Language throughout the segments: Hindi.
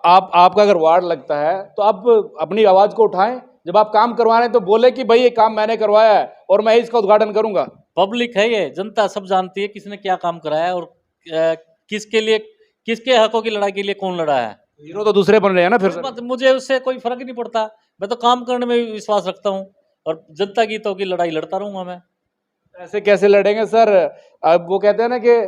आपका अगर वार्ड लगता है तो आप अपनी आवाज को उठाएं, जब आप काम करवा रहे हैं तो बोले कि भाई ये काम मैंने करवाया है और मैं ही इसका उद्घाटन करूंगा। पब्लिक है, ये जनता सब जानती है किसने क्या काम कराया है और किसके लिए, किसके हकों की लड़ाई के लिए कौन लड़ा है। हीरो तो दूसरे बन रहे हैं ना फिर बात, मुझे उससे कोई फर्क नहीं पड़ता, मैं तो काम करने में भी विश्वास रखता हूँ और जनता की हितों की लड़ाई लड़ता रहूंगा मैं। ऐसे कैसे लड़ेंगे सर? अब वो कहते हैं ना कि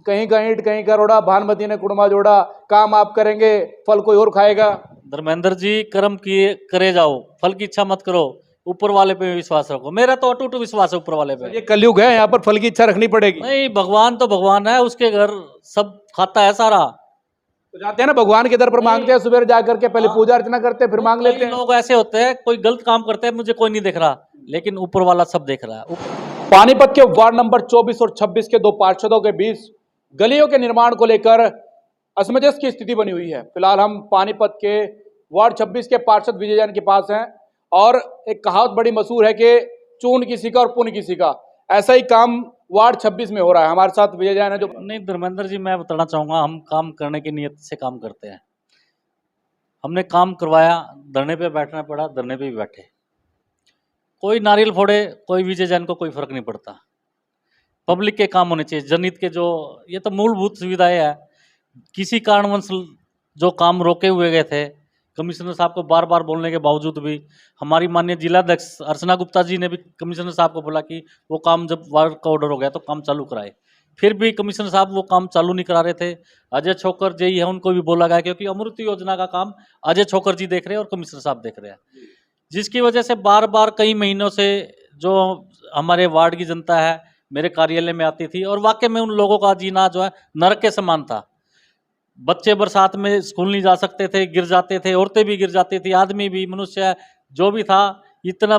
कहीं का ईंट कहीं का रोड़ा, भानुमति ने कुड़मा जोड़ा। काम आप करेंगे, फल कोई और खाएगा। धर्मेंद्र जी, कर्म किए करे जाओ, फल की इच्छा मत करो, ऊपर वाले पे विश्वास रखो। मेरा तो अटूट विश्वास है ऊपर वाले पे। ये कलयुग है, यहाँ पर फल की इच्छा रखनी पड़ेगी। नहीं, भगवान तो भगवान है, उसके घर सब खाता है सारा। तो जाते हैं ना भगवान के दर पर मांगते हैं, सुबह जाकर के पहले पूजा अर्चना करते हैं फिर मांग लेते हैं। लोग ऐसे होते हैं, कोई गलत काम करते हैं, मुझे कोई नहीं देख रहा, लेकिन ऊपर वाला सब देख रहा है। पानीपत के वार्ड नंबर 24 और 26 के दो पार्षदों के बीच गलियों के निर्माण को लेकर असमंजस की स्थिति बनी हुई है। फिलहाल हम पानीपत के वार्ड 26 के पार्षद विजय जैन के पास हैं और एक कहावत बड़ी मशहूर है कि चून किसी का और पुण्य किसी का। ऐसा ही काम वार्ड 26 में हो रहा है। हमारे साथ विजय जैन है जो। नहीं धर्मेंद्र जी, मैं बताना चाहूँगा, हम काम करने की नीयत से काम करते हैं। हमने काम करवाया, धरने पे बैठना पड़ा, धरने पे भी बैठे। कोई नारियल फोड़े, कोई विजय जैन को कोई फर्क नहीं पड़ता। पब्लिक के काम होने चाहिए, जनहित के, जो ये तो मूलभूत सुविधाएं है। किसी कारणवश जो काम रोके हुए गए थे, कमिश्नर साहब को बार बार बोलने के बावजूद भी हमारी माननीय जिलाध्यक्ष अर्चना गुप्ता जी ने भी कमिश्नर साहब को बोला कि वो काम जब वार्ड का ऑर्डर हो गया तो काम चालू कराए। फिर भी कमिश्नर साहब वो काम चालू नहीं करा रहे थे। अजय छोकर जी है, उनको भी बोला गया, क्योंकि अमृत योजना का काम अजय छोकर जी देख रहे हैं और कमिश्नर साहब देख रहे हैं, जिसकी वजह से बार बार कई महीनों से जो हमारे वार्ड की जनता है मेरे कार्यालय में आती थी और वाकई में उन लोगों का जीना जो है नरक के समान था। बच्चे बरसात में स्कूल नहीं जा सकते थे, गिर जाते थे, औरतें भी गिर जाती थी, आदमी भी, मनुष्य जो भी था, इतना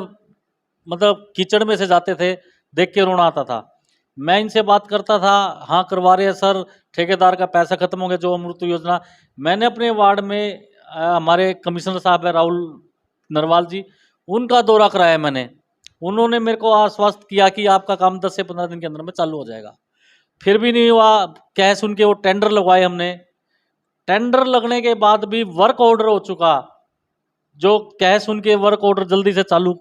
मतलब कीचड़ में से जाते थे, देख के रोना आता था। मैं इनसे बात करता था, हाँ करवा रहे हैं सर, ठेकेदार का पैसा खत्म हो गया जो अमृत योजना। मैंने अपने वार्ड में हमारे कमिश्नर साहब है राहुल नरवाल जी, उनका दौरा कराया मैंने। उन्होंने मेरे को आश्वस्त किया कि आपका काम 10 से 15 दिन के अंदर में चालू हो जाएगा। फिर भी नहीं हुआ। कह सुन के वो टेंडर लगवाए हमने। टेंडर लगने के बाद भी वर्क ऑर्डर हो चुका, जो कह सुन के वर्क ऑर्डर जल्दी से चालू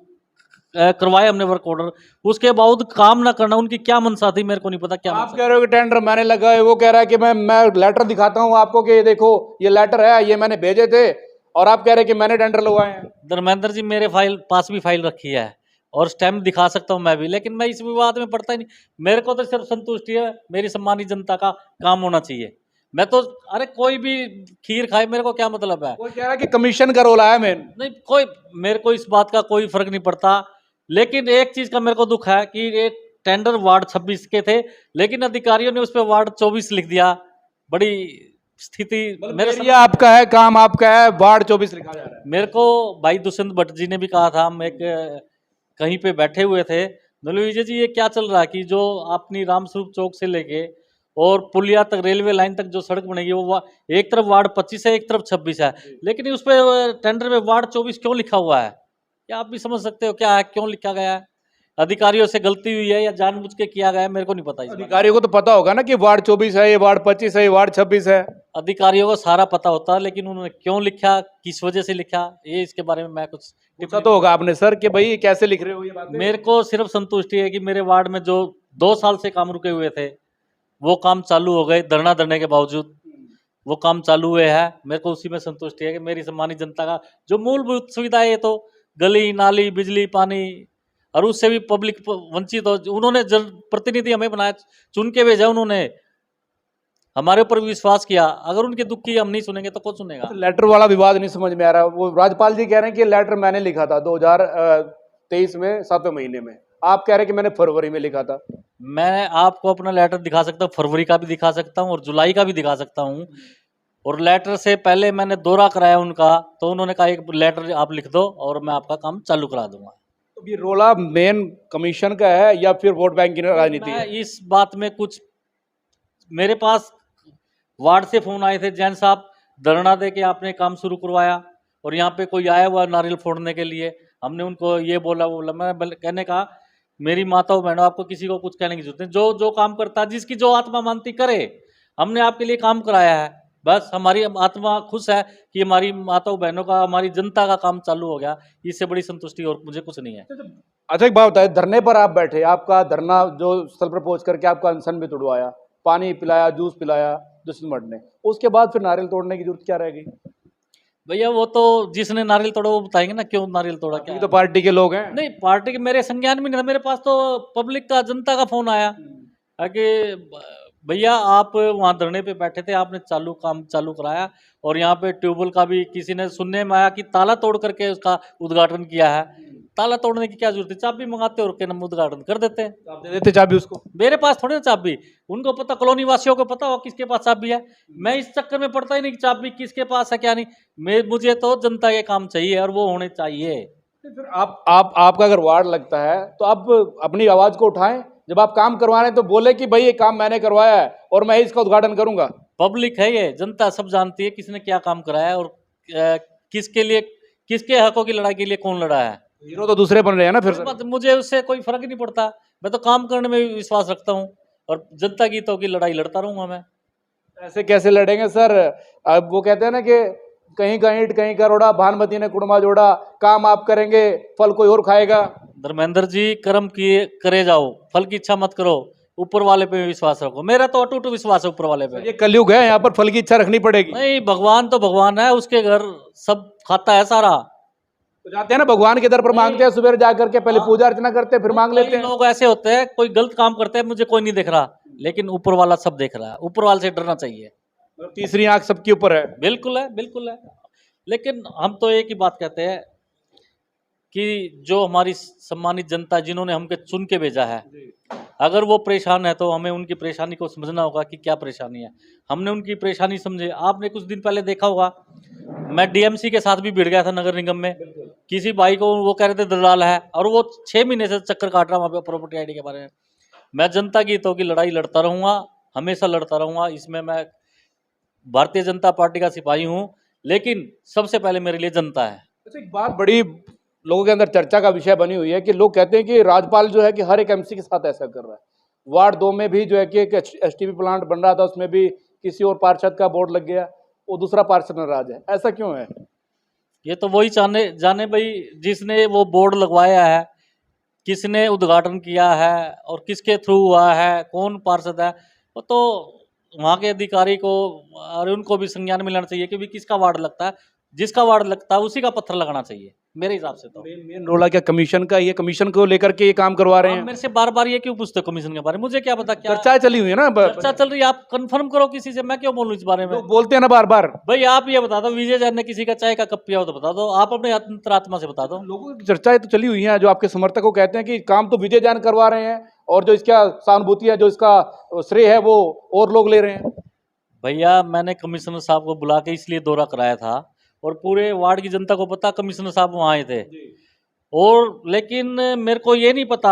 करवाए हमने वर्क ऑर्डर, उसके बावजूद काम ना करना उनकी क्या मनसा थी मेरे को नहीं पता। क्या आप कह रहे हो कि टेंडर मैंने लगाए, वो कह रहा है कि मैं लेटर दिखाता हूं आपको कि ये देखो ये लेटर है, ये मैंने भेजे थे, और आप कह रहे हैं कि मैंने टेंडर लगवाए हैं। धर्मेंद्र जी, मेरे पास भी फाइल रखी है और स्टैम्प दिखा सकता हूं मैं भी, लेकिन मैं इस विवाद में पड़ता ही नहीं। मेरे को तो सिर्फ संतुष्टि है, मेरी सम्मानित जनता का काम होना चाहिए। मैं तो, अरे कोई भी खीर खाए, मेरे को क्या मतलब है। कोई कह रहा है कि कमीशन का रोल आया मेन। नहीं, कोई मेरे को इस बात का कोई फर्क नहीं पड़ता, लेकिन एक चीज का मेरे को दुख है कि ये टेंडर वार्ड 26 के थे, लेकिन अधिकारियों ने उस पर वार्ड 24 लिख दिया। बड़ी स्थिति मेरे आपका है, काम आपका है, वार्ड 24 लिखा जा रहा है। मेरे को भाई दुष्यंत भट्ट जी ने भी कहा था, हम एक कहीं पे बैठे हुए थे, बोले विजय जी ये क्या चल रहा है कि जो अपनी रामस्वरूप चौक से लेके और पुलिया तक, रेलवे लाइन तक जो सड़क बनेगी वो एक तरफ वार्ड 25 है, एक तरफ 26 है, लेकिन उस पर टेंडर में वार्ड 24 क्यों लिखा हुआ है? क्या आप भी समझ सकते हो क्या है, क्यों लिखा गया है? अधिकारियों से गलती हुई है या जानबूझ के किया गया है, मेरे को नहीं पता। अधिकारियों को तो पता होगा ना कि वार्ड 24 है, ये वार्ड 25 है, ये वार्ड 26 है। अधिकारियों को सारा पता होता है, लेकिन उन्होंने क्यों लिखा, किस वजह से लिखा, ये इसके बारे में मैं कुछ पूछा तो होगा आपने सर कि भाई कैसे लिख रहे हो ये बातें। मेरे को सिर्फ संतुष्टि है कि मेरे वार्ड में जो 2 साल से काम रुके हुए थे वो काम चालू हो गए, धरना धरने के बावजूद वो काम चालू हुए हैं। मेरे को उसी में संतुष्टि है कि मेरी सम्मानित जनता का जो मूलभूत सुविधा है, तो गली नाली, बिजली, पानी, और उससे भी पब्लिक वंचित हो। उन्होंने प्रतिनिधि हमें बनाया, चुन के भेजा, उन्होंने हमारे ऊपर विश्वास किया। अगर उनके दुख की हम नहीं सुनेंगे तो कौन सुनेगा? लेटर वाला विवाद नहीं समझ में आ रहा। वो राज्यपाल जी कह रहे हैं कि लेटर मैंने लिखा था 2023 में 7वें महीने में, आप कह रहे हैं कि मैंने फरवरी में लिखा था। मैं आपको अपना लेटर दिखा सकता हूँ, फरवरी का भी दिखा सकता हूँ और जुलाई का भी दिखा सकता हूँ। और लेटर से पहले मैंने दौरा कराया उनका, तो उन्होंने कहा एक लेटर आप लिख दो और मैं आपका काम चालू करा दूंगा। तो ये रोला मेन कमीशन का है या फिर वोट बैंक की राजनीति है? इस बात में कुछ, मेरे पास वार्ड से फोन आए थे, जैन साहब धरना दे के आपने काम शुरू करवाया और यहाँ पे कोई आया हुआ नारियल फोड़ने के लिए, हमने उनको ये बोला मैं कहने का, मेरी माताओं बहनों, आपको किसी को कुछ कहने की जरूरत नहीं। जो काम करता, जिसकी जो आत्मा मानती करे। हमने आपके लिए काम कराया है, बस हमारी आत्मा खुश है कि हमारी माताओं बहनों का, हमारी जनता का काम चालू हो गया। इससे बड़ी संतुष्टि और मुझे कुछ नहीं है। अच्छा एक बात बताइए, धरने पर आप बैठे, आपका धरना जो स्थल पर पहुंच करके आपका अनशन भी तुड़वाया, पानी पिलाया, जूस पिलाया दुष्यंत मठ ने, उसके बाद फिर नारियल तोड़ने की जरूरत क्या रह गई? भैया वो तो जिसने नारियल तोड़ा वो बताएंगे ना क्यों नारियल तोड़ा, आप क्या भी तो पार्टी के लोग हैं। नहीं, पार्टी के मेरे संज्ञान में नहीं था। मेरे पास तो पब्लिक का, जनता का फोन आया है कि भैया आप वहाँ धरने पे बैठे थे, आपने काम चालू कराया, और यहाँ पे ट्यूबवेल का भी किसी ने सुनने में आया कि ताला तोड़ करके उसका उद्घाटन किया है। ताला तोड़ने की क्या जरूरत है, चाबी मंगाते और के हम उद्घाटन कर देते हैं। आप दे देते चाबी उसको? मेरे पास थोड़ी ना चाबी, उनको पता, कॉलोनी वासियों को पता हो किसके पास चाबी है। मैं इस चक्कर में पड़ता ही नहीं कि चाबी किसके पास है क्या नहीं। मुझे तो जनता के काम चाहिए और वो होने चाहिए। फिर आप आपका अगर वार्ड लगता है तो आप अपनी आवाज को उठाएं, जब आप काम करवा रहे हैं तो बोले कि भाई ये काम मैंने करवाया है और मैं इसका उद्घाटन करूंगा। पब्लिक है, ये जनता सब जानती है किसने क्या काम कराया है और किसके लिए, किसके हकों की लड़ाई के लिए कौन लड़ा है। हीरो तो दूसरे बन रहे हैं ना फिर सर। मुझे उससे कोई फर्क ही नहीं पड़ता। मैं तो काम करने में भी विश्वास रखता हूँ और जनता की हितों की लड़ाई लड़ता रहूंगा मैं। ऐसे कैसे लड़ेंगे सर? अब वो कहते हैं ना कि कहीं का ईंट कहीं का रोड़ा, भानुमति ने कुड़मा जोड़ा, काम आप करेंगे फल कोई और खाएगा। धर्मेंद्र जी, कर्म किए करे जाओ, फल की इच्छा मत करो, ऊपर वाले पे विश्वास रखो। मेरा तो अटूट विश्वास है ऊपर वाले पे। ये कलयुग है, यहाँ पर फल की इच्छा रखनी पड़ेगी। नहीं, भगवान तो भगवान है, उसके घर सब खाता है सारा। तो जाते हैं ना भगवान के दर पर, मांगते हैं सुबह जाकर के, पहले पूजा अर्चना करते हैं फिर मांग लेते हैं। लोग ऐसे होते हैं, कोई गलत काम करते हैं, मुझे कोई नहीं देख रहा, लेकिन ऊपर वाला सब देख रहा है। ऊपर वाले से डरना चाहिए। तीसरी आंख सबके ऊपर है। बिल्कुल है, बिल्कुल है। लेकिन हम तो एक ही बात कहते हैं कि जो हमारी सम्मानित जनता, जिन्होंने हमके चुन के भेजा है, अगर वो परेशान है तो हमें उनकी परेशानी को समझना होगा कि क्या परेशानी है। हमने उनकी परेशानी समझे। आपने कुछ दिन पहले देखा होगा, मैं डीएमसी के साथ भी भिड़ गया था नगर निगम में। किसी भाई को वो कह रहे थे दलाल है, और वो 6 महीने से चक्कर काट रहा वहाँ पे प्रॉपर्टी आईडी के बारे में। मैं जनता की हितों की लड़ाई लड़ता रहूँगा, हमेशा लड़ता रहूँगा। इसमें मैं भारतीय जनता पार्टी का सिपाही हूँ, लेकिन सबसे पहले मेरे लिए जनता है। अच्छा, एक बात बड़ी लोगों के अंदर चर्चा का विषय बनी हुई है कि लोग कहते हैं कि राज्यपाल जो है कि हर एक एमसी के साथ ऐसा कर रहा है। वार्ड 2 में भी जो है कि एक एसटीपी प्लांट बन रहा था, उसमें भी किसी और पार्षद का बोर्ड लग गया, वो दूसरा पार्षद नाराज है। ऐसा क्यों है? ये तो वही जाने भाई, जिसने वो बोर्ड लगवाया है, किसने उद्घाटन किया है और किसके थ्रू हुआ है, कौन पार्षद है, वो तो वहाँ के अधिकारी को और उनको भी संज्ञान में लेना चाहिए कि भी किसका वार्ड लगता है। जिसका वार्ड लगता है उसी का पत्थर लगाना चाहिए मेरे हिसाब से। तो मेन रोला क्या कमीशन का? ये कमीशन को लेकर के ये काम करवा रहे हैं। मेरे से बार बार ये क्यों पूछते हो कमीशन के बारे में? मुझे क्या पता, क्या चर्चा चली हुई है ना, चर्चा चल रही है। आप कंफर्म करो किसी से, मैं क्यों बोलूं इस बारे में? लोग बोलते हैं ना बार बार। भाई आप ये बता दो, विजय जैन ने किसी का चाय का कप पिया हो तो बता दो, आप अपने अंतरात्मा से बता दो। लोगों की चर्चाएं तो चली हुई हैं, जो आपके समर्थक को कहते हैं कि काम तो विजय जैन करवा रहे हैं और जो इसका सहानुभूति है, जो इसका श्रेय है, वो और लोग ले रहे हैं। भैया मैंने कमिश्नर साहब को बुला के इसलिए दौरा कराया था, और पूरे वार्ड की जनता को पता कमिश्नर साहब वहाँ आए थे। और लेकिन मेरे को ये नहीं पता,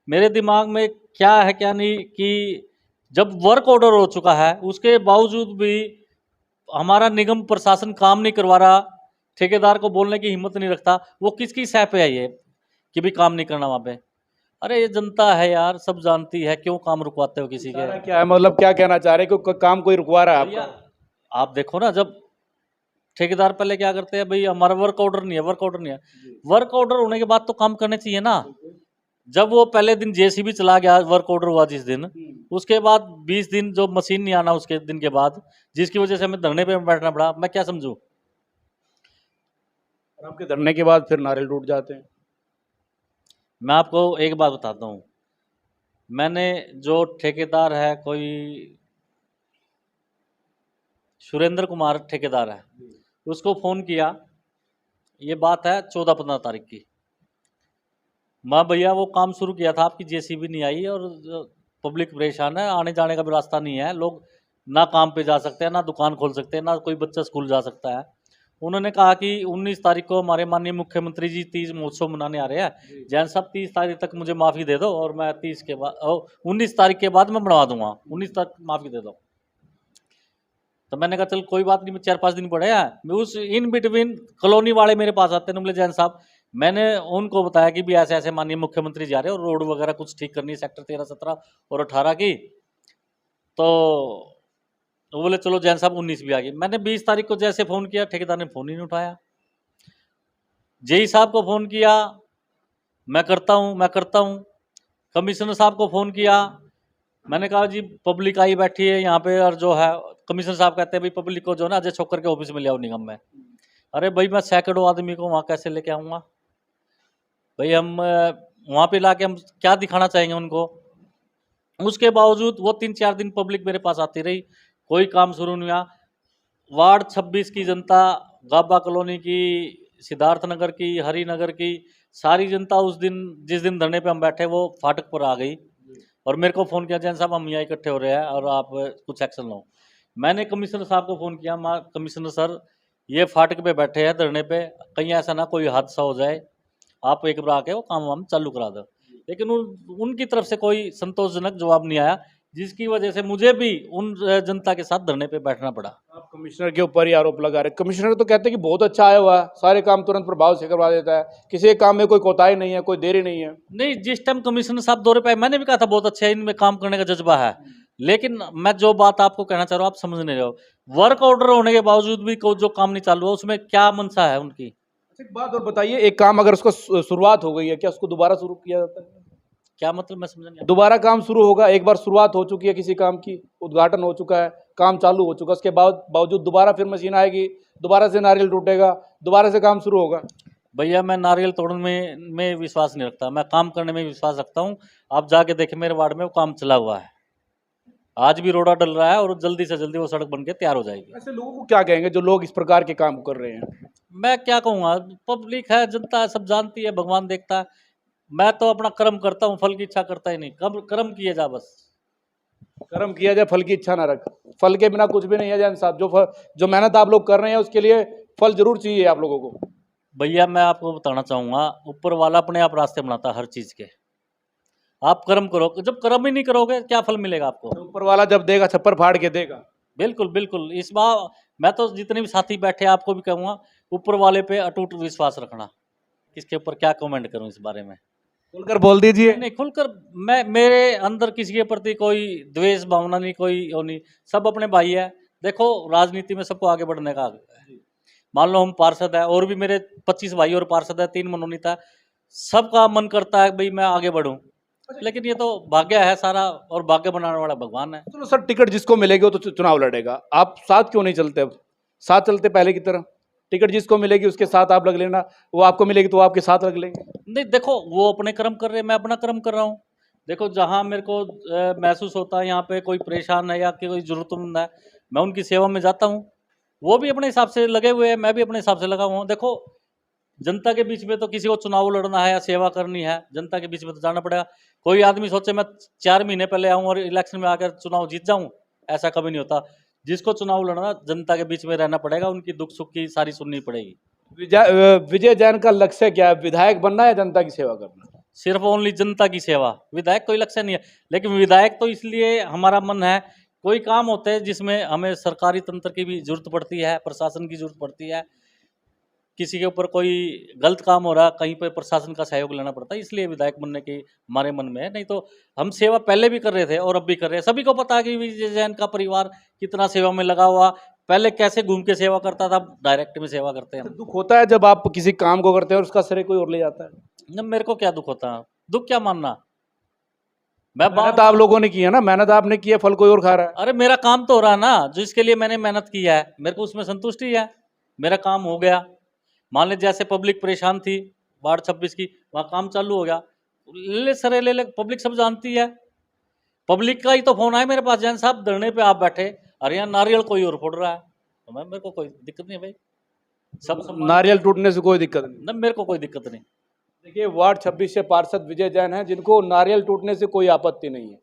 मेरे दिमाग में क्या है क्या नहीं, कि जब वर्क ऑर्डर हो चुका है उसके बावजूद भी हमारा निगम प्रशासन काम नहीं करवा रहा, ठेकेदार को बोलने की हिम्मत नहीं रखता। वो किसकी सह पे है ये कि भी काम नहीं करना वहाँ पे? अरे ये जनता है यार, सब जानती है, क्यों काम रुकवाते हो किसी के? क्या है मतलब, क्या कहना चाह रहे हैं कि काम कोई रुकवा रहा है भैया आपका? आप देखो ना, जब ठेकेदार पहले क्या करते हैं, भाई हमारा वर्क ऑर्डर नहीं है, वर्क ऑर्डर नहीं है। वर्क ऑर्डर होने के बाद तो काम करने चाहिए ना। जब वो पहले दिन जेसीबी चला गया, वर्क ऑर्डर हुआ जिस दिन, उसके बाद 20 दिन जो मशीन नहीं आना, उसके दिन के बाद, जिसकी वजह से हमें धरने पे बैठना पड़ा, मैं क्या समझूं? आपके धरने के बाद फिर नारियल टूट जाते हैं। मैं आपको एक बात बताता हूँ, मैंने जो ठेकेदार है, कोई सुरेंद्र कुमार ठेकेदार है, उसको फ़ोन किया। ये बात है 14-15 तारीख की। माँ भैया वो काम शुरू किया था, आपकी जेसीबी नहीं आई और पब्लिक परेशान है, आने जाने का भी रास्ता नहीं है, लोग ना काम पे जा सकते हैं, ना दुकान खोल सकते हैं, ना कोई बच्चा स्कूल जा सकता है। उन्होंने कहा कि 19 तारीख को हमारे माननीय मुख्यमंत्री जी तीज महोत्सव मनाने आ रहे हैं, जैन साहब 30 तारीख तक मुझे माफ़ी दे दो, और मैं 30 के बाद 19 तारीख के बाद मैं बनवा दूंगा, 19 तारीख माफ़ी दे दो। तो मैंने कहा चल कोई बात नहीं, मैं 4-5 दिन पड़े हैं। मैं उस इन बिटवीन कॉलोनी वाले मेरे पास आते हैं, बोले जैन साहब, मैंने उनको बताया कि भी ऐसे ऐसे माननीय मुख्यमंत्री जा रहे हैं और रोड वगैरह कुछ ठीक करनी है सेक्टर 13, 17 और 18 की। तो तो बोले चलो जैन साहब 19 भी आ गई। मैंने 20 तारीख को जैसे फ़ोन किया, ठेकेदार ने फ़ोन ही नहीं उठाया। जेई साहब को फ़ोन किया, मैं करता हूँ। कमिश्नर साहब को फ़ोन किया, मैंने कहा जी पब्लिक आई बैठी है यहाँ पे, और जो है कमिश्नर साहब कहते हैं भाई पब्लिक को जो है ना अजय छोकर के ऑफिस में ले आओ निगम में। अरे भाई मैं सैकड़ों आदमी को वहाँ कैसे लेके आऊँगा भाई? हम वहाँ पे लाके हम क्या दिखाना चाहेंगे उनको? उसके बावजूद वो 3-4 दिन पब्लिक मेरे पास आती रही, कोई काम शुरू नहीं हुआ। वार्ड 26 की जनता, गाबा कॉलोनी की, सिद्धार्थ नगर की, हरिनगर की सारी जनता उस दिन जिस दिन धरने पे हम बैठे वो फाटक पर आ गई और मेरे को फ़ोन किया, जैन साहब हम यहाँ इकट्ठे हो रहे हैं और आप कुछ एक्शन लो। मैंने कमिश्नर साहब को फ़ोन किया, कमिश्नर सर ये फाटक पे बैठे हैं धरने पे, कहीं ऐसा ना कोई हादसा हो जाए, आप एक बार आके वो काम हम चालू करा दो। लेकिन उनकी तरफ से कोई संतोषजनक जवाब नहीं आया, जिसकी वजह से मुझे भी उन जनता के साथ धरने पे बैठना पड़ा। आप कमिश्नर के ऊपर ही आरोप लगा रहे हैं। कमिश्नर तो कहते हैं कि बहुत अच्छा आया हुआ है, सारे काम तुरंत प्रभाव से करवा देता है, किसी एक काम में कोई कोताही नहीं है, कोई देरी नहीं है। नहीं, जिस टाइम कमिश्नर साहब दौरे पे आए मैंने भी कहा था बहुत अच्छा है, इनमें काम करने का जज्बा है। लेकिन मैं जो बात आपको कहना चाह रहा हूँ आप समझ नहीं रहे हो, वर्क ऑर्डर होने के बावजूद भी जो काम नहीं चालू हुआ उसमें क्या मंशा है उनकी? एक बात और बताइए, एक काम अगर उसको शुरुआत हो गई है, क्या उसको दोबारा शुरू किया जाता है? क्या मतलब, मैं समझ नहीं आया। दोबारा काम शुरू होगा? एक बार शुरुआत हो चुकी है किसी काम की, उद्घाटन हो चुका है, काम चालू हो चुका है, उसके बावजूद दोबारा फिर मशीन आएगी, दोबारा से नारियल टूटेगा, दोबारा से काम शुरू होगा? भैया मैं नारियल तोड़ने में विश्वास नहीं रखता, मैं काम करने में विश्वास रखता हूँ। आप जाके देखें मेरे वार्ड में वो काम चला हुआ है, आज भी रोड़ा डल रहा है और जल्दी से जल्दी वो सड़क बन के तैयार हो जाएगी। ऐसे लोगों को क्या कहेंगे जो लोग इस प्रकार के काम कर रहे हैं? मैं क्या कहूँगा, पब्लिक है, जनता है, सब जानती है, भगवान देखता है। मैं तो अपना कर्म करता हूँ, फल की इच्छा करता ही नहीं। कर्म किए जा बस। कर्म किया जाए, फल की इच्छा ना रख। फल के बिना कुछ भी नहीं है जैन साहब। जो मेहनत आप लोग कर रहे हैं उसके लिए फल जरूर चाहिए आप लोगों को। भैया मैं आपको बताना चाहूँगा, ऊपर वाला अपने आप रास्ते बनाता है हर चीज़ के। आप कर्म करो, जब कर्म ही नहीं करोगे क्या फल मिलेगा आपको? ऊपर वाला जब देगा छप्पर फाड़ के देगा। बिल्कुल बिल्कुल। इस बार मैं तो जितने भी साथी बैठे आपको भी कहूँगा, ऊपर वाले पे अटूट विश्वास रखना। किसके ऊपर क्या कमेंट करूँ इस बारे में? खुलकर बोल दीजिए। नहीं, खुलकर मैं, मेरे अंदर किसी के प्रति कोई द्वेष भावना नहीं, कोई वो नहीं, सब अपने भाई है। देखो राजनीति में सबको आगे बढ़ने का है। मान लो हम पार्षद है और भी मेरे 25 भाई और पार्षद है, 3 मनोनीत है, सबका मन करता है भाई मैं आगे बढ़ूं, लेकिन ये तो भाग्य है सारा, और भाग्य बनाने वाला भगवान है। चलो सर, टिकट जिसको मिलेगी वो तो चुनाव लड़ेगा, आप साथ क्यों नहीं चलते? अब साथ चलते पहले की तरह। टिकट जिसको मिलेगी उसके साथ आप लग लेना, वो आपको मिलेगी तो वो आपके साथ लग लेंगे। नहीं देखो, वो अपने कर्म कर रहे हैं, मैं अपना कर्म कर रहा हूँ। देखो जहाँ मेरे को महसूस होता है यहाँ पे कोई परेशान है या कोई जरूरतमंद है, मैं उनकी सेवा में जाता हूँ। वो भी अपने हिसाब से लगे हुए हैं, मैं भी अपने हिसाब से लगा हुआ हूँ। देखो जनता के बीच में तो किसी को चुनाव लड़ना है या सेवा करनी है, जनता के बीच में तो जाना पड़ेगा। कोई आदमी सोचे मैं 4 महीने पहले आऊँ और इलेक्शन में आकर चुनाव जीत जाऊँ, ऐसा कभी नहीं होता। जिसको चुनाव लड़ना जनता के बीच में रहना पड़ेगा, उनकी दुख सुख की सारी सुननी पड़ेगी। विजय जैन का लक्ष्य क्या है? विधायक बनना या जनता की सेवा करना? सिर्फ ओनली जनता की सेवा, विधायक कोई लक्ष्य नहीं है। लेकिन विधायक तो इसलिए हमारा मन है, कोई काम होते हैं जिसमें हमें सरकारी तंत्र की भी जरूरत पड़ती है, प्रशासन की जरूरत पड़ती है। किसी के ऊपर कोई गलत काम हो रहा, कहीं पर प्रशासन का सहयोग लेना पड़ता है, इसलिए विधायक बनने की हमारे मन में है। नहीं तो हम सेवा पहले भी कर रहे थे और अब भी कर रहे हैं। सभी को पता है कि विजय जैन का परिवार कितना सेवा में लगा हुआ, पहले कैसे घूम के सेवा करता था, डायरेक्ट में सेवा करते हैं। दुख होता है जब आप किसी काम को करते हैं और उसका श्रेय कोई और ले जाता है? न, मेरे को क्या दुख होता है? दुख क्या मानना, मेहनत आप लोगों ने की है ना, मेहनत आपने की है, फल कोई और खा रहा है। अरे मेरा काम तो हो रहा है ना, जिसके लिए मैंने मेहनत की है, मेरे को उसमें संतुष्टि है, मेरा काम हो गया। मान ले जैसे पब्लिक परेशान थी वार्ड 26 की, वहाँ काम चालू हो गया, ले सरे ले ले, पब्लिक सब जानती है। पब्लिक का ही तो फोन आया मेरे पास, जैन साहब धरने पे आप बैठे, अरे यहाँ नारियल कोई और फोड़ रहा है, तो मैं, मेरे को कोई दिक्कत नहीं है भाई, सब नारियल टूटने से कोई दिक्कत नहीं? न, मेरे को कोई दिक्कत नहीं। देखिए, वार्ड 26 से पार्षद विजय जैन हैं, जिनको नारियल टूटने से कोई आपत्ति नहीं है,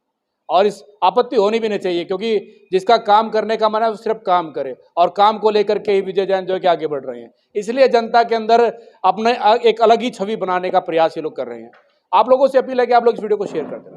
और इस आपत्ति होनी भी नहीं चाहिए, क्योंकि जिसका काम करने का मन है वो सिर्फ काम करे, और काम को लेकर के ही विजय जैन जो है कि आगे बढ़ रहे हैं। इसलिए जनता के अंदर अपने एक अलग ही छवि बनाने का प्रयास ये लोग कर रहे हैं। आप लोगों से अपील है कि आप लोग इस वीडियो को शेयर कर दें।